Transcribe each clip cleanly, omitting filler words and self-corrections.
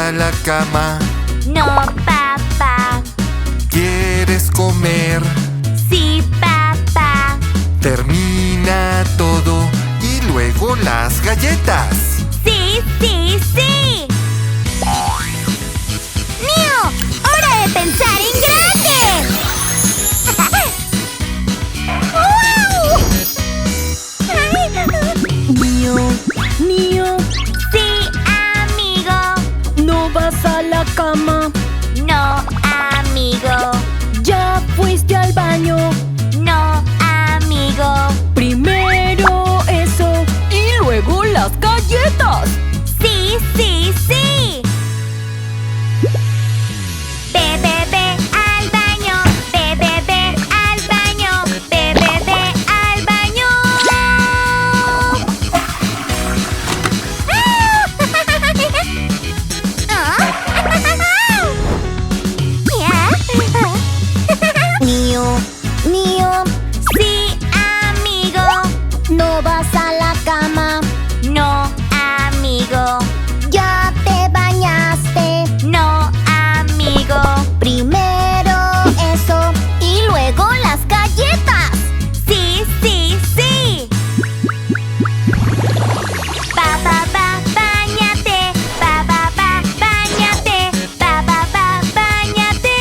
a la cama? No, papá. ¿Quieres comer? Sí, papá. Termina todo y luego las galletas. Sí, sí, sí. ¡Mío! ¡Hora de pensar en grande! Mío, mío, Sí, amigo. no vas a la cama. No, amigo. Ya fuiste al baño. No, amigo. Primero eso y luego las galletas. Sí, sí, sí. Ve, ve, ve al baño. Ve, ve, ve al baño. Ve, ve, ve al baño. Mío, mío, Sí, amigo. no vas a la cama. No, amigo. Ya te bañaste. No, amigo. Primero eso y luego las galletas. Sí, sí, sí. Va, va, va, báñate. Va, va, va, báñate. Va, va, va, báñate.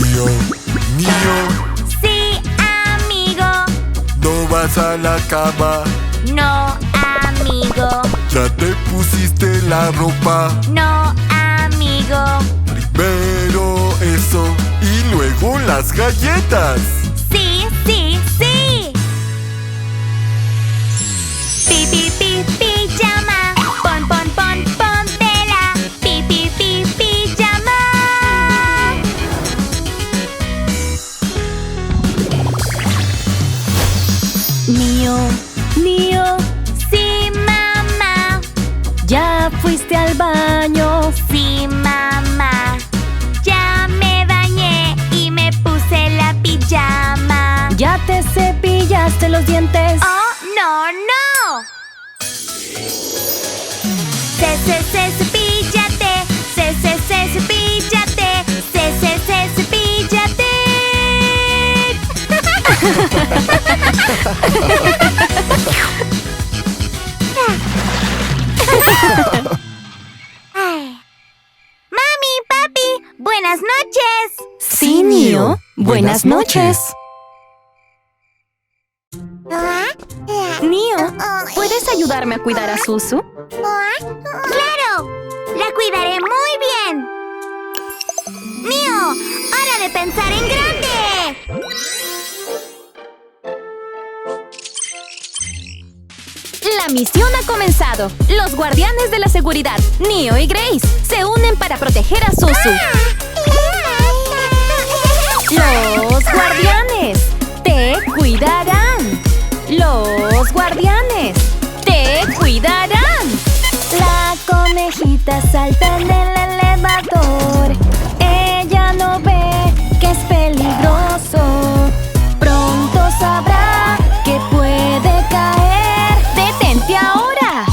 Mío, mío, Sí, amigo. no vas a la cama. No, amigo. Ya te pusiste la ropa. No, amigo. Primero eso y luego las galletas. Sí, sí, sí. Pi, pi, pi, pijama. Pon, pon, pon, póntela. Pi, pi, pi, pijama. Mío, mío, Sí, mamá. ya fuiste al baño. Sí, mamá. Ya me bañé y me puse la pijama. Ya te cepillaste los dientes. ¡Oh, no, no! Cepíllate. Cepíllate. Cepíllate. Ay. Mami, papi, buenas noches. Sí, Mío. Buenas noches. Mío, ¿puedes ayudarme a cuidar a Susu? ¡Claro! ¡La cuidaré muy bien! ¡Mío! ¡Hora de pensar en grande! La misión ha comenzado. Los guardianes de la seguridad, Neo y Grace, se unen para proteger a Susu. Los guardianes te cuidarán. Los guardianes te cuidarán. La conejita salta en el elevador. Ella no ve que es peligroso. Pronto sabrá que puede caer. ¡Detente ahora!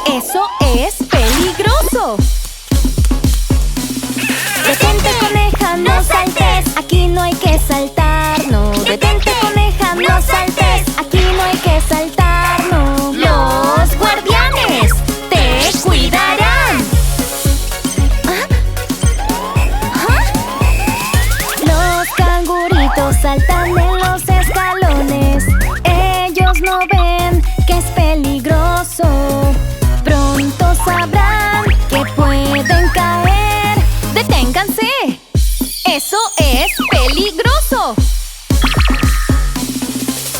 ¡Eso es peligroso! Detente, coneja, no saltes. Aquí no hay que saltar, no. Detente, coneja, no saltes. Aquí no hay que saltar, no. Los guardianes te cuidarán. Los canguritos saltan en los escalones. Ellos no ven que es peligroso. Pronto sabrán que pueden caer. ¡Deténganse! ¡Eso es peligroso!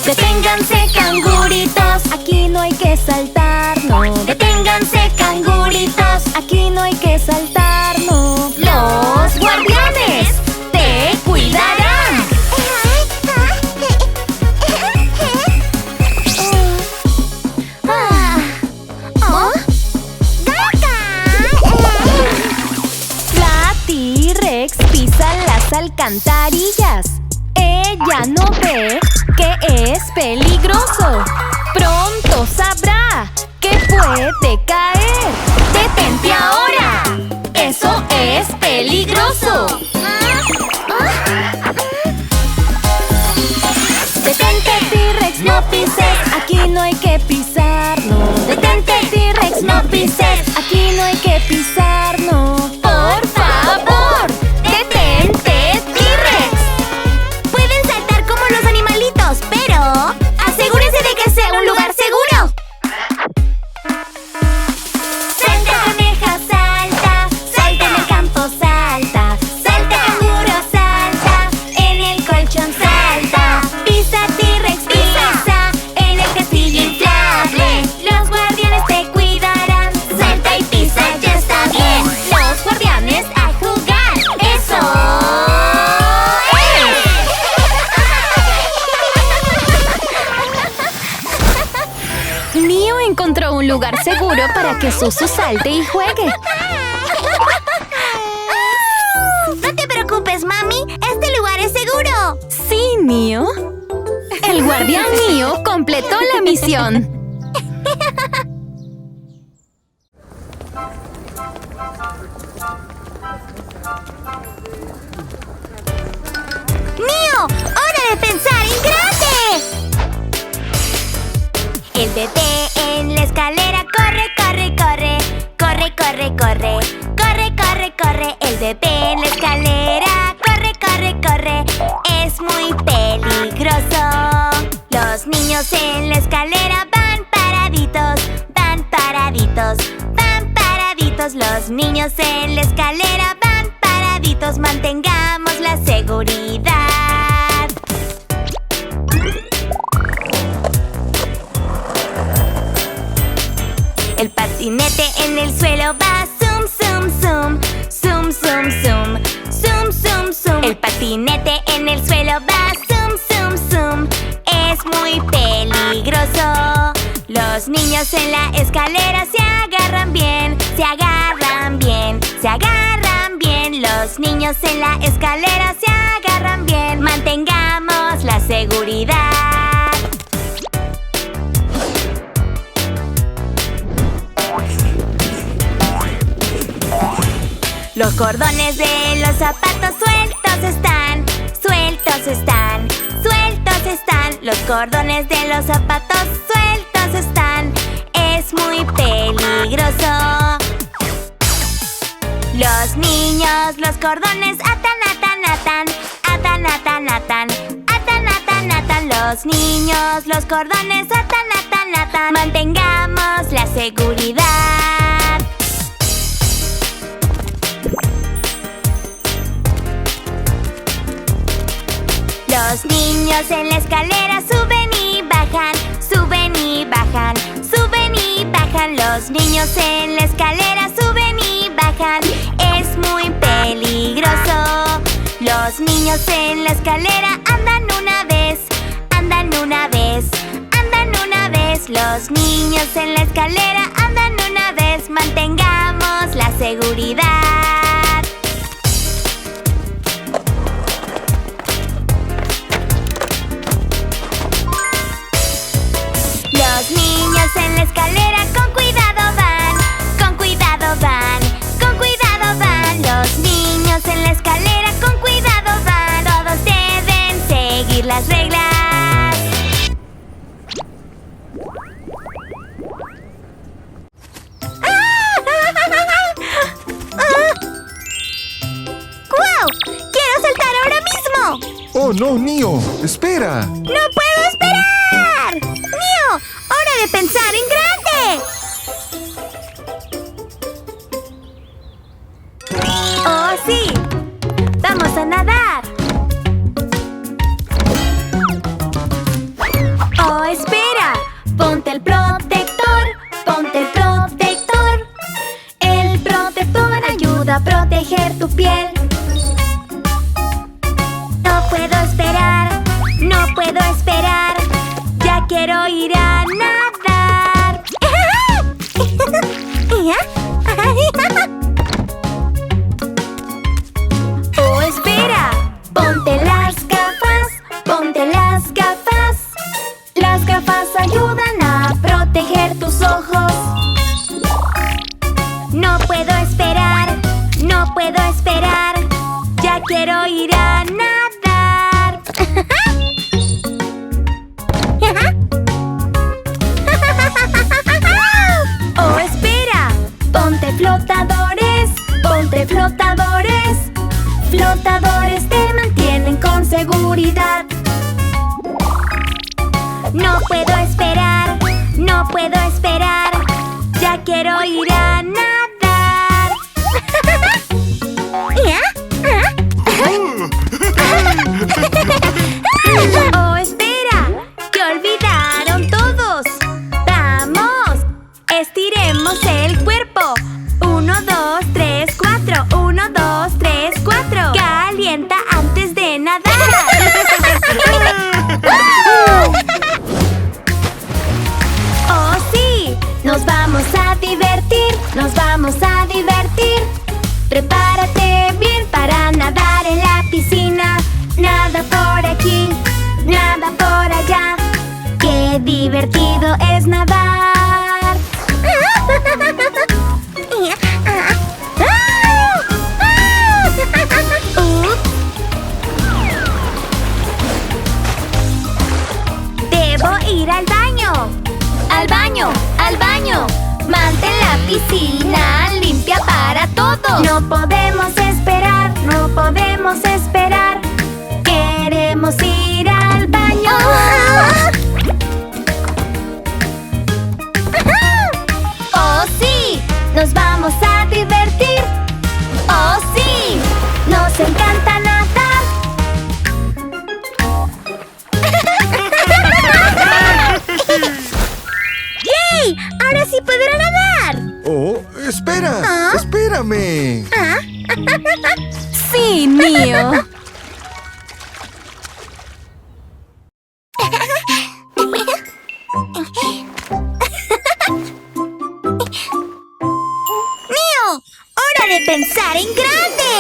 Deténganse, canguritos. Aquí no hay que saltar, no. Deténganse, canguritos. Aquí no hay que saltar, no. Los guardianes te cuidarán. La T-Rex pisa alcantarillas. Ella no ve que es peligroso. Pronto sabrá que puede caer. ¡Detente ahora! ¡Eso es peligroso! ¡Detente, T-Rex! ¡No pises! Aquí no hay que pisar, no. ¡Detente, T-Rex! ¡No pises! Aquí no hay que pisar, no. ¡Por favor! ¡Detente, T-Rex! Pueden saltar como los animalitos, pero asegúrense de que sea un lugar seguro. Salta, coneja, salta. Salta en el campo, salta. Salta, canguro, salta. En el colchón, salta. Pisa, T-Rex, pisa. En el castillo inflable. Los guardianes te cuidarán. Salta y pisa, ya está bien. Los guardianes a jugar. ¡Eso es! Neo encontró un lugar seguro para que Susu salte y juegue. No te preocupes, mami. Este lugar es seguro. Sí, Neo. El guardián Neo completó la misión. ¡Neo! ¡Hora de pensar en grande! El bebé en la escalera corre, corre, corre. Corre, corre, corre. Corre, corre, corre. El bebé en la escalera corre, corre, corre. Es muy peligroso. Los niños en la escalera van paraditos. Van paraditos. Van paraditos. Los niños en la escalera van paraditos. Mantengamos la seguridad. El patinete en el suelo va zoom, zoom, zoom. Zoom, zoom, zoom. Zoom, zoom, zoom. El patinete en el suelo va zoom, zoom, zoom. Es muy peligroso. Los niños en la escalera se agarran bien. Se agarran bien. Se agarran bien. Los niños en la escalera se agarran bien. Mantengamos la seguridad. Los cordones de los zapatos sueltos están. Sueltos están. Sueltos están. Los cordones de los zapatos sueltos están. Es muy peligroso. Los niños los cordones atan, atan, atan. Atan, atan, atan. Atan, atan, atan. Los niños los cordones atan, atan, atan. Mantengamos la seguridad. Los niños en la escalera suben y bajan. Suben y bajan. Suben y bajan. Los niños en la escalera suben y bajan. Es muy peligroso. Los niños en la escalera andan una vez. Andan una vez. Andan una vez. Los niños en la escalera andan una vez. Mantengamos la seguridad. Los niños en la escalera con cuidado van. Con cuidado van. Con cuidado van. Los niños en la escalera con cuidado van. Todos deben seguir las reglas. ¡Guau! ¡Quiero saltar ahora mismo! ¡Oh, no, Neo! ¡Espera! ¡No puedo esperar! ¡Neo! ¡Hora de pensar en grande! ¡Oh, sí! ¡Vamos a nadar! ¡Oh, espera! Ponte el protector. Ponte el protector. El protector ayuda a proteger tu piel. No puedo esperar, no puedo esperar. Ya quiero ir a nadar. ¡Oh, espera! quiero ir a nadar. ¡Oh, espera! Ponte flotadores, ponte flotadores. Flotadores te mantienen con seguridad. No puedo esperar, no puedo esperar. Ya quiero ir a nadar. ¡Oh, espera! ¡Que olvidaron todos! ¡Vamos! Estiremos el cuerpo. 1, 2, 3, 4. 1, 2, 3, 4. Calienta antes de nadar. ¡Oh, sí! Nos vamos a divertir, nos vamos a divertir. Prepárate bien para nadar en la piscina. Nada por aquí, nada por allá. Qué divertido es nadar. Debo ir al baño. Al baño, al baño. Mantén la piscina limpia para todos. No podemos esperar, no podemos esperar. Queremos ir al baño. ¡Oh, sí! ¡Nos vamos a divertir! ¡Oh, sí! ¡Nos encanta nadar! ¡Yay! ¡Ahora sí podré nadar! Oh, espera. Espérame. ¡Sí, mío! ¡Mío! ¡Hora de pensar en grande!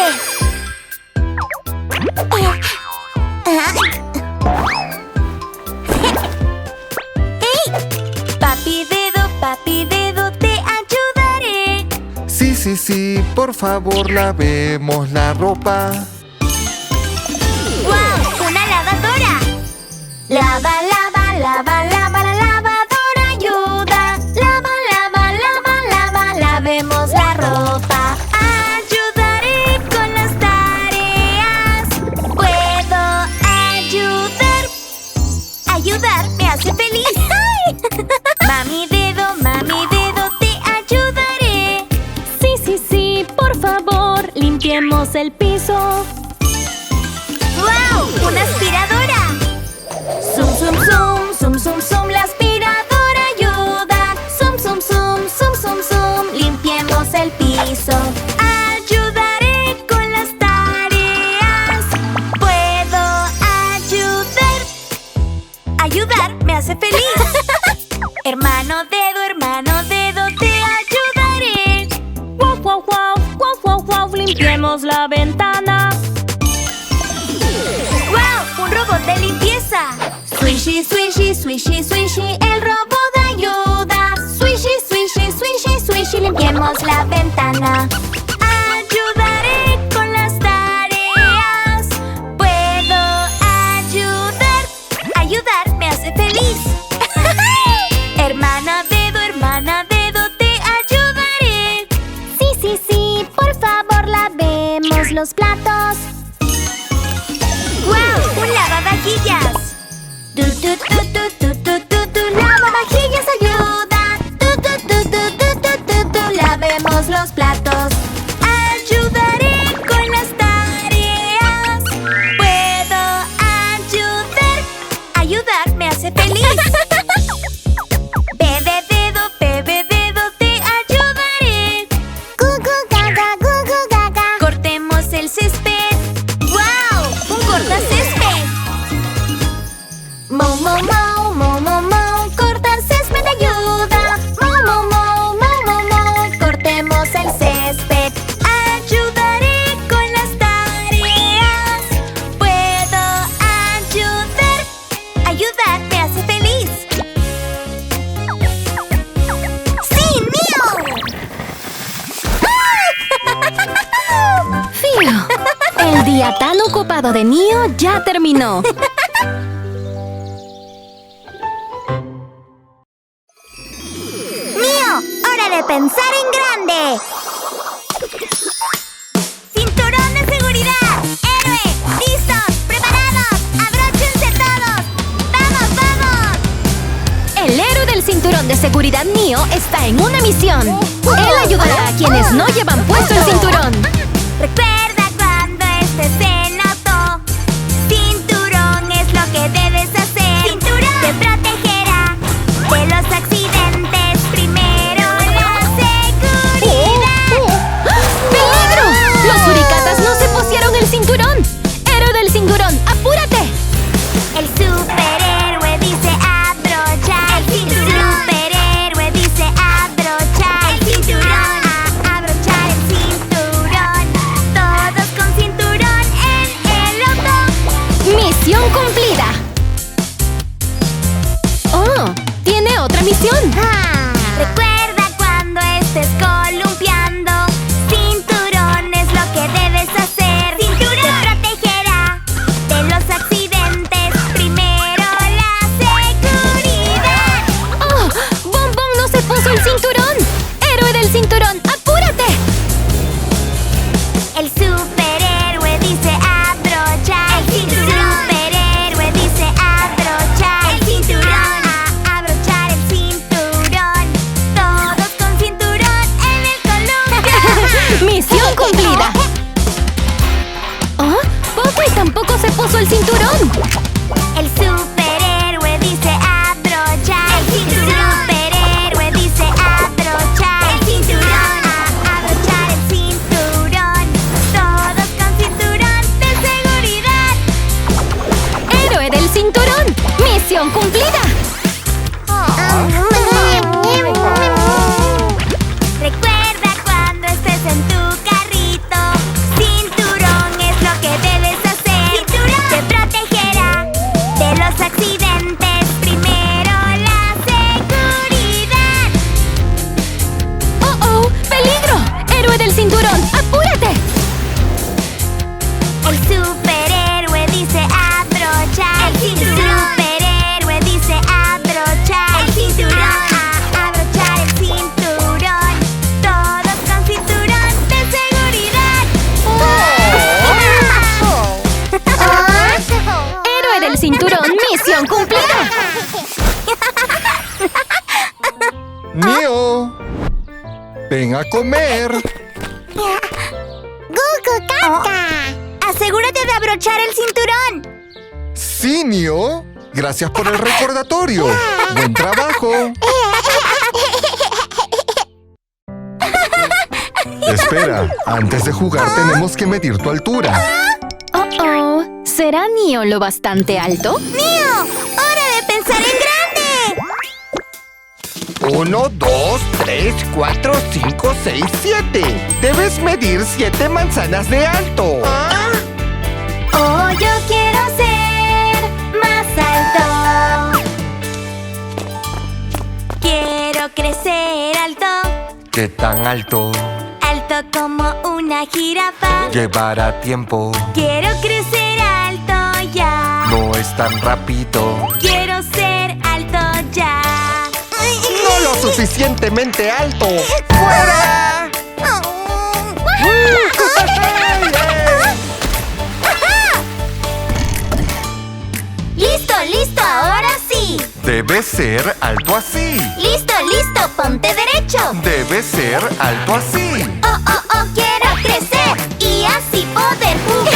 ¡Hey! Papi dedo, te ayudaré. Sí, sí, sí, por favor, lavemos la ropa. ¡Wow! ¡Una lavadora! Lava, lava, lava, lava, la lavadora ayuda. Lava, lava, lava, lava, lavemos la ropa. Ayudaré con las tareas. Puedo ayudar. Ayudar me hace feliz. Mami dedo, te ayudaré. Sí, sí, sí, por favor, limpiemos el piso. ¡Wow! ¡Una aspiradora! Zoom, zoom, zoom, zoom, zoom, zoom, la aspiradora ayuda. Zoom, zoom, zoom, zoom, zoom, zoom, limpiemos el piso. Ayudaré con las tareas. Puedo ayudar. Ayudar me hace feliz. Hermano dedo, te ayudaré. Wow, wow, wow, wow, wow, wow, limpiemos la ventana. ¡Wow! ¡Un robot de limpieza! Swishy, swishy, swishy, swishy, el robot ayuda. Swishy, swishy, swishy, swishy, limpiemos la ventana. Ayudaré con las tareas. Puedo ayudar. Ayudar me hace feliz. Hermana dedo, te ayudaré. Sí, sí, sí, por favor, lavemos los platos. ¡Wow! ¡Un lavavajillas! Lavavajillas ayuda. Lavemos los platos. Ayudaré con las tareas. Puedo ayudar. Ayudar me hace feliz. Bebé dedo, te ayudaré. Gu gaga. Cortemos el césped. ¡Wow! ¡Un cortacésped! Mo, mo, mo, día tan ocupado de Neo ya terminó. ¡Neo! ¡Hora de pensar en grande! ¡Cinturón de seguridad! ¡Héroe! ¡Listos! ¡Preparados! ¡Abróchense todos! ¡Vamos, vamos! El héroe del cinturón de seguridad Neo está en una misión. Él ayudará a quienes no llevan puesto el cinturón. Recuerda cuando estés en auto. Cinturón es lo que debes hacer. ¡Cinturón! Te protegerá de los accidentes. Primero la seguridad. ¡Peligro! Los suricatas no se pusieron el cinturón. Héroe del cinturón, ¡apúrate! El superhéroe dice abrochar el cinturón. Superhéroe dice abrochar el cinturón. Abrochar el cinturón. Todos con cinturón en el auto. ¡Misión cumplida! ¡Oh! ¡Tiene otra misión! Recuerda cuando estés columpiando. Cinturón es lo que debes hacer. ¡Cinturón! Te protegerá de los accidentes. Primero la seguridad. ¡Oh! ¡Bombón no se puso el cinturón! ¡Héroe del cinturón, apúrate! El superhéroe dice abrochar el cinturón. Superhéroe dice abrochar el cinturón. Abrochar el cinturón. Todos con cinturón en el columpio. ¡Misión cumplida! ¿Oh? Popeye tampoco se puso el cinturón. El superhéroe dice abrochar el cinturón. Superhéroe dice abrochar el cinturón. Abrochar el cinturón. Todos con cinturón de seguridad. ¡Héroe del cinturón! ¡Misión cumplida! Recuerda cuando estés en tu carrito. Cinturón es lo que debes hacer. ¡Cinturón! Te protegerá de los accidentes. Primero la seguridad. ¡Oh, oh! ¡Peligro! ¡Héroe del cinturón, apúrate! El superhéroe dice abrochar el cinturón. Superhéroe dice abrochar el cinturón. Abrochar el cinturón. Todos con cinturón de seguridad. ¡Héroe del cinturón, misión cumplida! Neo, ven a comer. ¡Gugu caca! ¡Asegúrate de abrochar el cinturón! Sí, Neo. Gracias por el recordatorio. Buen trabajo. Espera, antes de jugar tenemos que medir tu altura. ¡Oh, oh! ¿Será Neo lo bastante alto? ¡Neo! ¡Hora de pensar en grande! 1, 2, 3, 4, 5, 6, 7. Debes medir 7 manzanas de alto. ¡Oh, yo quiero ser más alto! Quiero crecer alto. ¿Qué tan alto? Alto como una jirafa. Llevará tiempo. Quiero crecer alto ya. No es tan rápido. Quiero ser alto ya. No lo suficientemente alto. ¡Fuera! ¡Listo, listo! ¡Ahora sí! Debe ser alto así. ¡Listo, listo! ¡Ponte derecho! Debe ser alto así. ¡Oh, oh, oh! ¡Quiero crecer! Y así poder jugar.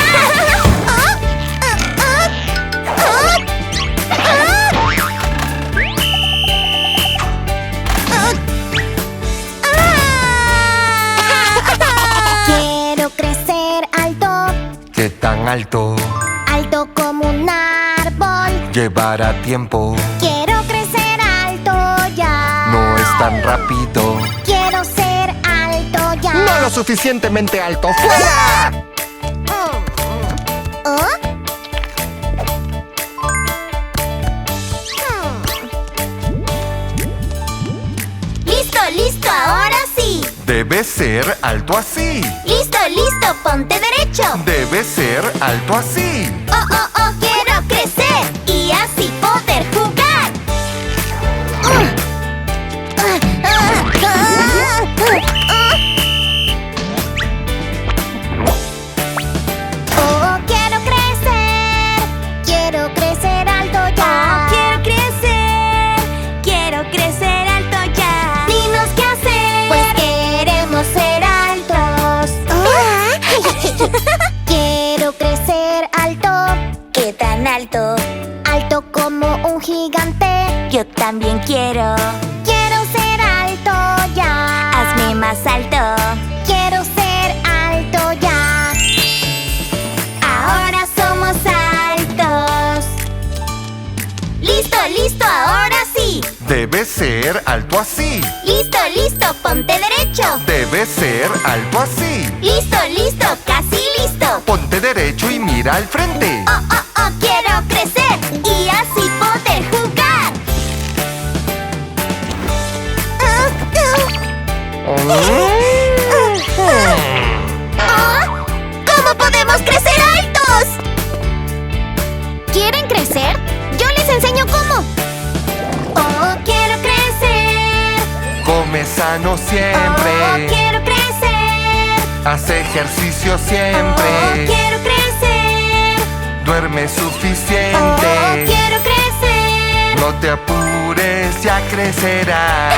Quiero crecer alto. ¿Qué tan alto? Alto como un árbol. Llevará tiempo. Quiero crecer alto ya. No es tan rápido. Quiero ser alto ya. No lo suficientemente alto. ¡Fuera! Listo, listo, ahora sí. Debe ser alto así. Listo, listo, ponte derecho. derecho. Debe ser alto así. Oh, oh, oh, quiero crecer y así poder jugar. Oh, quiero crecer alto ya. Quiero crecer alto ya. Dinos qué hacer, pues queremos ser altos. Quiero crecer alto. ¿Qué tan alto? Alto como un gigante. Yo también quiero. Quiero ser alto ya. Hazme más alto. Quiero ser alto ya. Ahora somos altos. Listo, listo, ahora sí. Debe ser alto así. Listo, listo, ponte derecho. Debe ser alto así. Listo, listo, casi listo. Ponte derecho y mira al frente. Oh, oh, oh, quiero crecer y así poder jugar. Oh, ¿cómo podemos crecer altos? ¿Quieren crecer? Yo les enseño cómo. Oh, quiero crecer. Come sano Oh, siempre. quiero crecer. Haz ejercicio Oh, siempre. quiero crecer. Duerme Oh, suficiente. quiero crecer. No te apures, ya crecerás.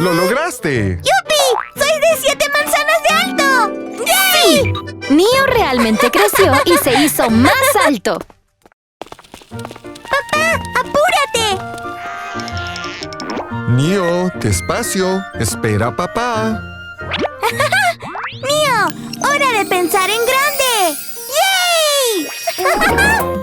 ¡Lo lograste! ¡Yupi! ¡Soy de 7 manzanas de alto! ¡Yay! Neo realmente creció y se hizo más alto. ¡Papá, apúrate! Neo, despacio. Espera a papá. ¡Mío! ¡Hora de pensar en grande! ¡Yay!